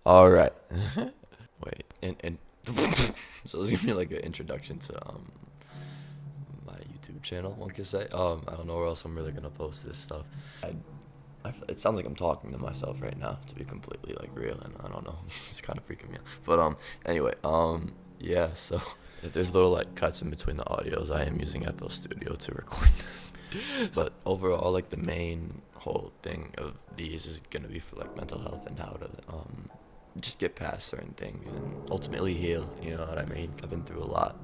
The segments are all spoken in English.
All right. Wait, and so it's gonna be like an introduction to my YouTube channel. One could say. I don't know where else I'm really gonna post this stuff. It sounds like I'm talking to myself right now, to be completely like real, and I don't know. It's kind of freaking me out. But anyway, yeah. So if there's little like cuts in between the audios, I am using FL Studio to record this. But overall, like the main whole thing of these is gonna be for like mental health and how to just get past certain things and ultimately heal. You know what I mean? I've been through a lot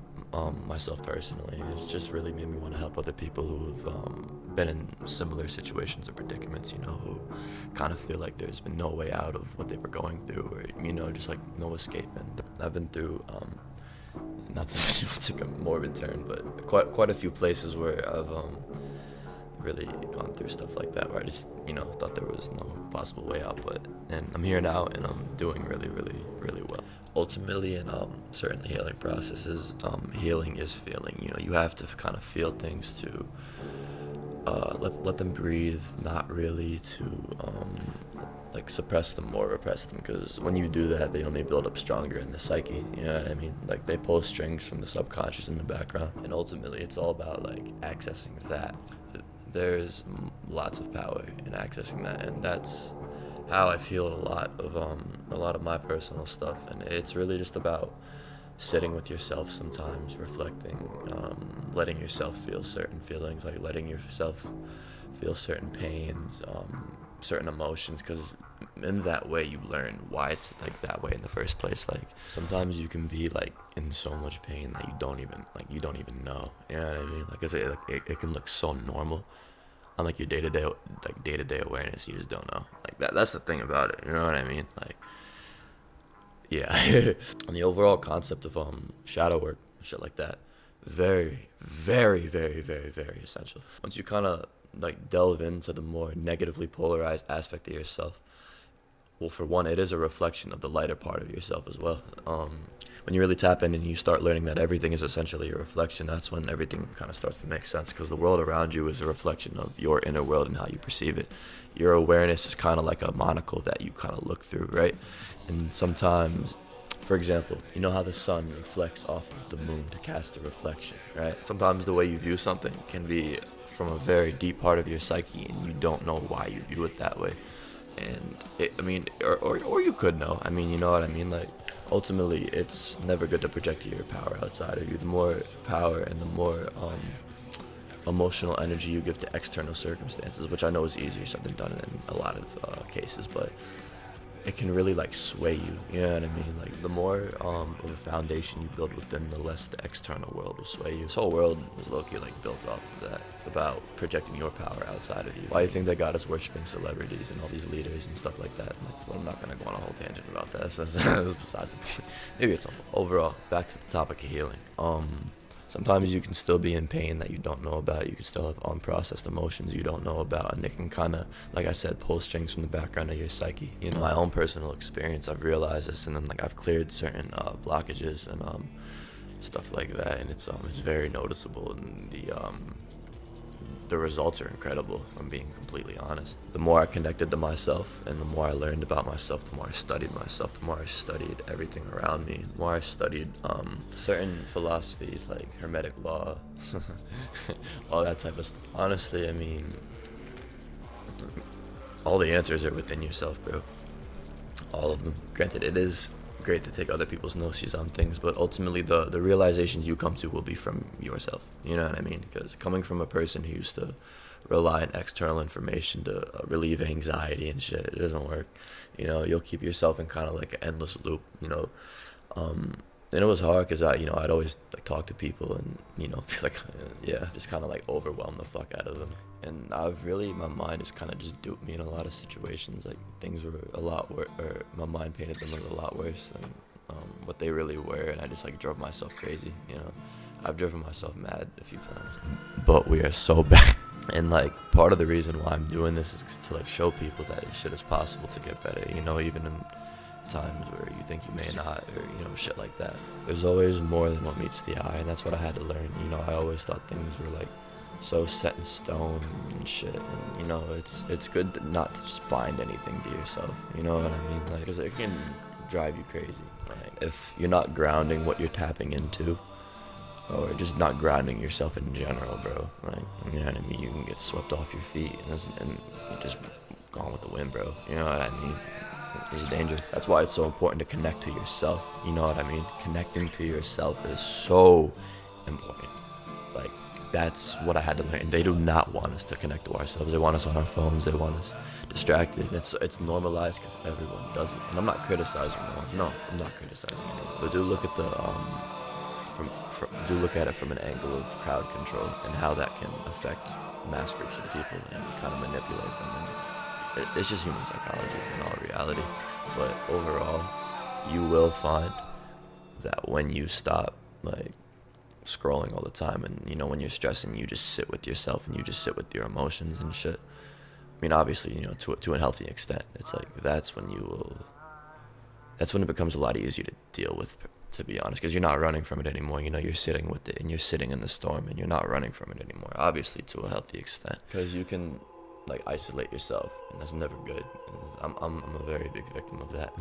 myself personally. It's just really made me want to help other people who've been in similar situations or predicaments. You know, who kind of feel like there's been no way out of what they were going through, or just like no escape. And I've been through. Not to take a morbid turn, but quite a few places where I've really gone through stuff like that where I just thought there was no possible way out, and I'm here now and I'm doing really really well. Ultimately, in certain healing processes, healing is feeling. You have to kind of feel things to let them breathe, not really to like suppress them or repress them, because when you do that they only build up stronger in the psyche. You know what I mean? Like they pull strings from the subconscious in the background, and ultimately it's all about like accessing that. There's lots of power in accessing that, and that's how I've healed a lot of my personal stuff. And it's really just about sitting with yourself sometimes, reflecting, letting yourself feel certain feelings, like letting yourself feel certain pains, certain emotions, because in that way you learn why it's like that way in the first place. Like sometimes you can be like in so much pain that you don't even know. You know what I mean? Like I say, like it can look so normal on like your day-to-day awareness. You just don't know. Like that's the thing about it. You know what I mean? Like, yeah. And the overall concept of shadow work, shit like that, very very very very very essential. Once you kind of like delve into the more negatively polarized aspect of yourself, well, for one, it is a reflection of the lighter part of yourself as well. When you really tap in and you start learning that everything is essentially a reflection, that's when everything kind of starts to make sense, because the world around you is a reflection of your inner world and how you perceive it. Your awareness is kind of like a monocle that you kind of look through, right? And sometimes, for example, you know how the sun reflects off of the moon to cast a reflection, right? Sometimes the way you view something can be from a very deep part of your psyche, and you don't know why you view it that way. And or you could know. I mean, you know what I mean? Like, ultimately, it's never good to project your power outside of you. The more power and the more emotional energy you give to external circumstances, which I know is easier said than done in a lot of cases, but it can really like sway you. You know what I mean? Like the more of a foundation you build within, the less the external world will sway you. This whole world was low-key like built off of that, about projecting your power outside of you. Why do you think they got us worshiping celebrities and all these leaders and stuff like that? Like, well, I'm not gonna go on a whole tangent about that. That's besides the point. Maybe it's overall back to the topic of healing. Sometimes you can still be in pain that you don't know about. You can still have unprocessed emotions you don't know about, and they can kind of, like I said, pull strings from the background of your psyche. My own personal experience, I've realized this, and then like I've cleared certain blockages and stuff like that, and it's very noticeable, and the results are incredible, if I'm being completely honest. The more I connected to myself and the more I learned about myself, the more I studied myself, the more I studied everything around me, the more I studied certain philosophies like Hermetic law, all that type of stuff. Honestly, I mean, all the answers are within yourself, bro. All of them. Granted, it is great to take other people's gnosis on things, but ultimately the realizations you come to will be from yourself. You know what I mean? Because coming from a person who used to rely on external information to relieve anxiety and shit, it doesn't work. You'll keep yourself in kind of like an endless loop. And it was hard because I'd always like talk to people and feel like just kind of like overwhelm the fuck out of them. And my mind has kind of just duped me in a lot of situations. Like things were a lot worse, or my mind painted them as a lot worse than what they really were, and I just like drove myself crazy. I've driven myself mad a few times. But we are so bad. And like part of the reason why I'm doing this is to like show people that shit is possible to get better. Even in times where you think you may not, or shit like that. There's always more than what meets the eye, and that's what I had to learn. I always thought things were like so set in stone and shit. And you know, it's good not to just bind anything to yourself. You know what I mean? Like, 'cause it can drive you crazy. Like, if you're not grounding what you're tapping into, or just not grounding yourself in general, bro. Like, you know what I mean? You can get swept off your feet, and you're just gone with the wind, bro. You know what I mean? It's danger. That's why it's so important to connect to yourself. You know what I mean? Connecting to yourself is so important. Like, that's what I had to learn. They do not want us to connect to ourselves. They want us on our phones. They want us distracted. It's normalized because everyone does it. And I'm not criticizing anyone. No, I'm not criticizing anyone. But do look at the do look at it from an angle of crowd control and how that can affect mass groups of people and kind of manipulate them. And it's just human psychology in all reality. But overall, you will find that when you stop, like, scrolling all the time, and you know, when you're stressing, you just sit with yourself and you just sit with your emotions and shit. I mean, obviously, you know, to a healthy extent. It's like that's when it becomes a lot easier to deal with, to be honest, because you're not running from it anymore. You know, you're sitting with it and you're sitting in the storm and you're not running from it anymore, obviously, to a healthy extent, because you can, like, isolate yourself, and that's never good. I'm a very big victim of that.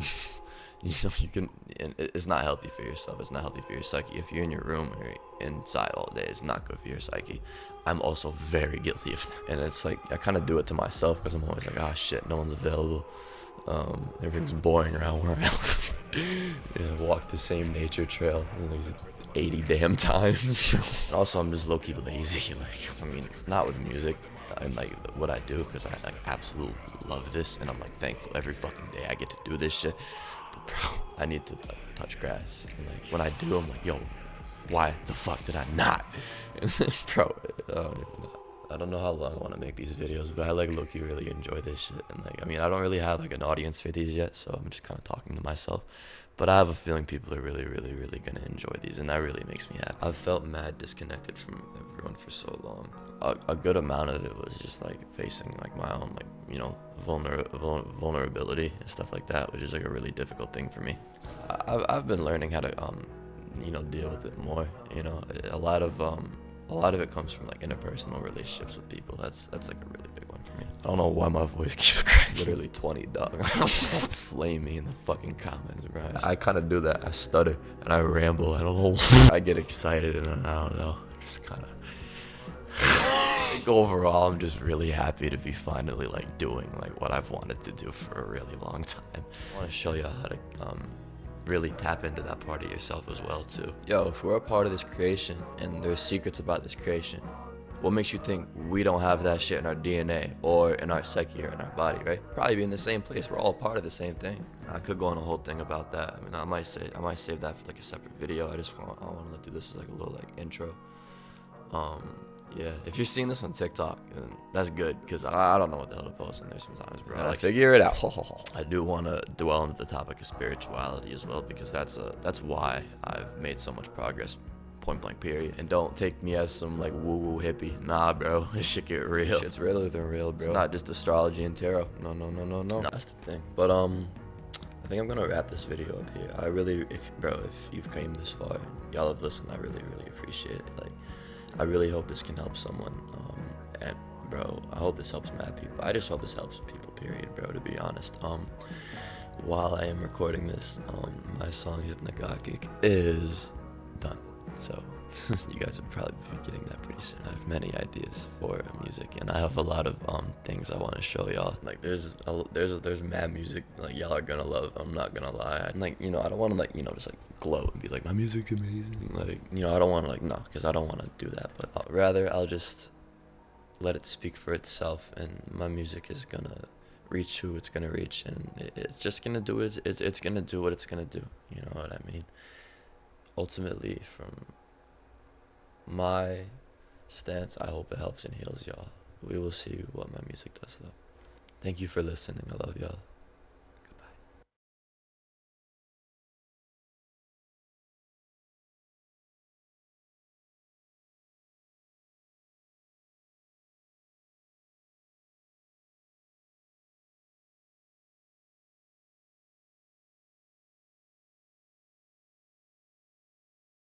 You know, you can, and it's not healthy for yourself. It's not healthy for your psyche. If you're in your room or inside all day, it's not good for your psyche. I'm also very guilty of that. And it's like, I kind of do it to myself because I'm always like, ah, shit, no one's available. Everything's boring around where I live. Yeah, walk the same nature trail 80 damn times. And also, I'm just low-key lazy. Like, I mean, not with music and like what I do, because I like absolutely love this, and I'm like thankful every fucking day I get to do this shit. But bro, I need to like touch grass. And like when I do, I'm like, yo, why the fuck did I not? And then, bro, I don't know how long I want to make these videos, but I like low-key really enjoy this shit. And like, I mean, I don't really have like an audience for these yet, so I'm just kind of talking to myself. But I have a feeling people are really, really, really gonna enjoy these, and that really makes me happy. I've felt mad disconnected from everyone for so long. A good amount of it was just like facing like my own, like, you know, vulnerability and stuff like that, which is like a really difficult thing for me. I've been learning how to you know, deal with it more. You know, a lot of it comes from like interpersonal relationships with people. That's like a really big one for me. I don't know why my voice keeps cracking. Literally 20, dog. Flame me in the fucking comments, bro. I kind of do that. I stutter and I ramble. I don't know. I get excited and I don't know. Just kind of. Overall, I'm just really happy to be finally like doing like what I've wanted to do for a really long time. I want to show you how to really tap into that part of yourself as well too. Yo, if we're a part of this creation and there's secrets about this creation, what makes you think we don't have that shit in our DNA or in our psyche or in our body, right? Probably be in the same place. We're all part of the same thing. I could go on a whole thing about that. I mean, I might save that for like a separate video. I want to do this as like a little like intro. Yeah, if you're seeing this on TikTok, then that's good, because I don't know what the hell to post in there sometimes, bro. Like, figure it out. I do want to dwell into the topic of spirituality as well, because that's why I've made so much progress, point blank period. And don't take me as some like woo-woo hippie. Nah, bro, this shit get real. Shit's realer than real, bro. It's not just astrology and tarot. No. That's the thing. But I think I'm gonna wrap this video up here. I really, if you've came this far and y'all have listened, I really, really appreciate it. Like, I really hope this can help someone. And bro, I hope this helps mad people. I just hope this helps people, period, bro, to be honest. While I am recording this, my song Hypnagogic is done. So you guys will probably be getting that pretty soon. I have many ideas for music, and I have a lot of things I want to show y'all. Like there's mad music like y'all are gonna love. I'm not gonna lie. And like, you know, I don't want to like, you know, just like gloat and be like my music's amazing. Like, you know, I don't want to like, no, because I don't want to do that. But I'll just let it speak for itself, and my music is gonna reach who it's gonna reach, and it's just gonna do it. It's gonna do what it's gonna do. You know what I mean? Ultimately, from my stance, I hope it helps and heals y'all. We will see what my music does though. Thank you for listening. I love y'all.